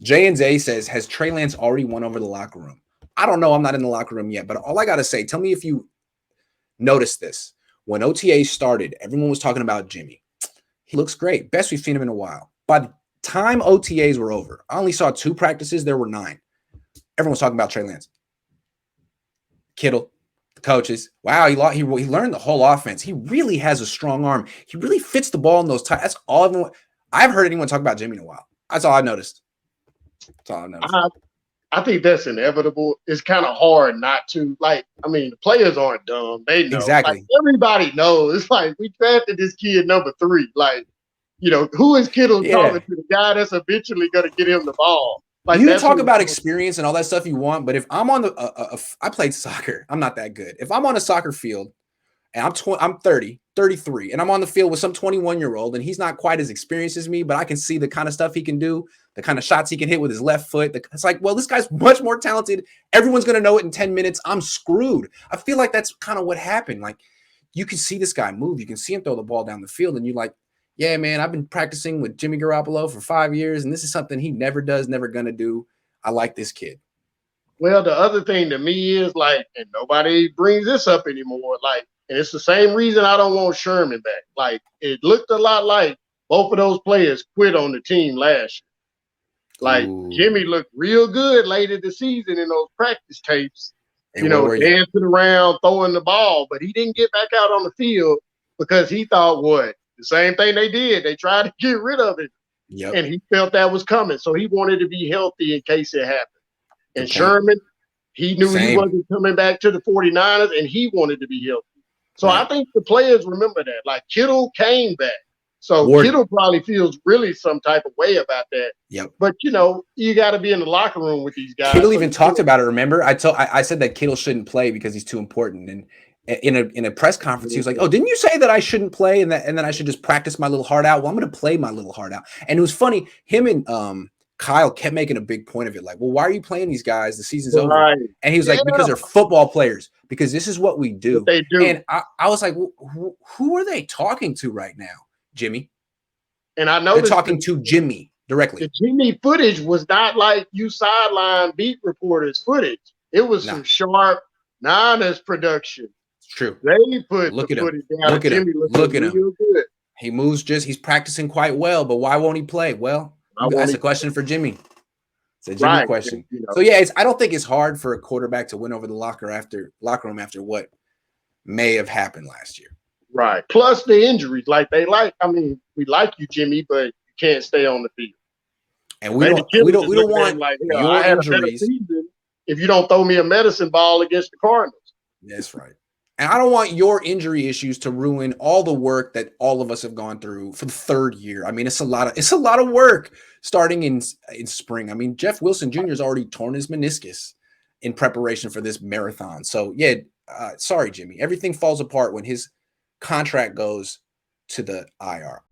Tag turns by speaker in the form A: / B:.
A: Jay and Zay says, has Trey Lance already won over the locker room? I don't know. I'm not in the locker room yet, but all I got to say, tell me if you noticed this. When OTA started, everyone was talking about Jimmy. He looks great. Best we've seen him in a while. By the time OTAs were over, I only saw 2 practices. There were 9. Everyone was talking about Trey Lance. Kittle, the coaches. Wow, he learned the whole offense. He really has a strong arm. He really fits the ball in those tight. That's all I've heard anyone talk about Jimmy in a while. That's all I've noticed. That's all I've noticed.
B: I think that's inevitable. It's kind of hard not to. Like, I mean, the players aren't dumb. They know.
A: Exactly.
B: Like, everybody knows. It's like, we drafted this kid number 3. Like, who is Kittle talking to? The guy that's eventually going to get him the ball. Like,
A: you can talk about experience and all that stuff you want, but if I'm on I played soccer. I'm not that good. If I'm on a soccer field and I'm 30, 33, and I'm on the field with some 21-year-old, and he's not quite as experienced as me, but I can see the kind of stuff he can do, the kind of shots he can hit with his left foot. It's like, well, this guy's much more talented. Everyone's going to know it in 10 minutes. I'm screwed. I feel like that's kind of what happened. Like, you can see this guy move. You can see him throw the ball down the field, and you're like, yeah, man, I've been practicing with Jimmy Garoppolo for 5 years, and this is something he never does, never going to do. I like this kid.
B: Well, the other thing to me is, like, and nobody brings this up anymore, like, and it's the same reason I don't want Sherman back. Like, it looked a lot like both of those players quit on the team last year. Like, Jimmy looked real good late in the season in those practice tapes, dancing around, throwing the ball, but he didn't get back out on the field because he thought the same thing they did. They tried to get rid of it, and he felt that was coming. So he wanted to be healthy in case it happened. And Sherman, he knew he wasn't coming back to the 49ers, and he wanted to be healthy. So I think the players remember that. Like, Kittle came back. So Kittle probably feels really some type of way about that.
A: Yep.
B: But, you got to be in the locker room with these guys.
A: Kittle even talked about it, remember? I said that Kittle shouldn't play because he's too important. And in a press conference, he was like, oh, didn't you say that I shouldn't play and then I should just practice my little heart out? Well, I'm going to play my little heart out. And it was funny. Him and Kyle kept making a big point of it. Like, well, why are you playing these guys? The season's over. And he was like, because they're football players, because this is what we do.
B: They do.
A: And I was like, well, who are they talking to right now, Jimmy?
B: And I know
A: they're talking to Jimmy directly.
B: The Jimmy footage was not like you sideline beat reporters footage. It was some sharp Niners production.
A: It's true.
B: They put the footage down.
A: Look at him. Look at him.
B: Good.
A: He moves he's practicing quite well, but why won't he play? Well, that's a question for Jimmy. It's a Jimmy question. So yeah, I don't think it's hard for a quarterback to win over the locker room after what may have happened last year.
B: Right. Plus the injuries. We like you, Jimmy, but you can't stay on the field.
A: And we don't want your injuries
B: if you don't throw me a medicine ball against the Cardinals.
A: That's right. And I don't want your injury issues to ruin all the work that all of us have gone through for the 3rd year. I mean, it's a lot of work starting in spring. I mean, Jeff Wilson Jr. has already torn his meniscus in preparation for this marathon. So yeah, sorry, Jimmy. Everything falls apart when his contract goes to the IR.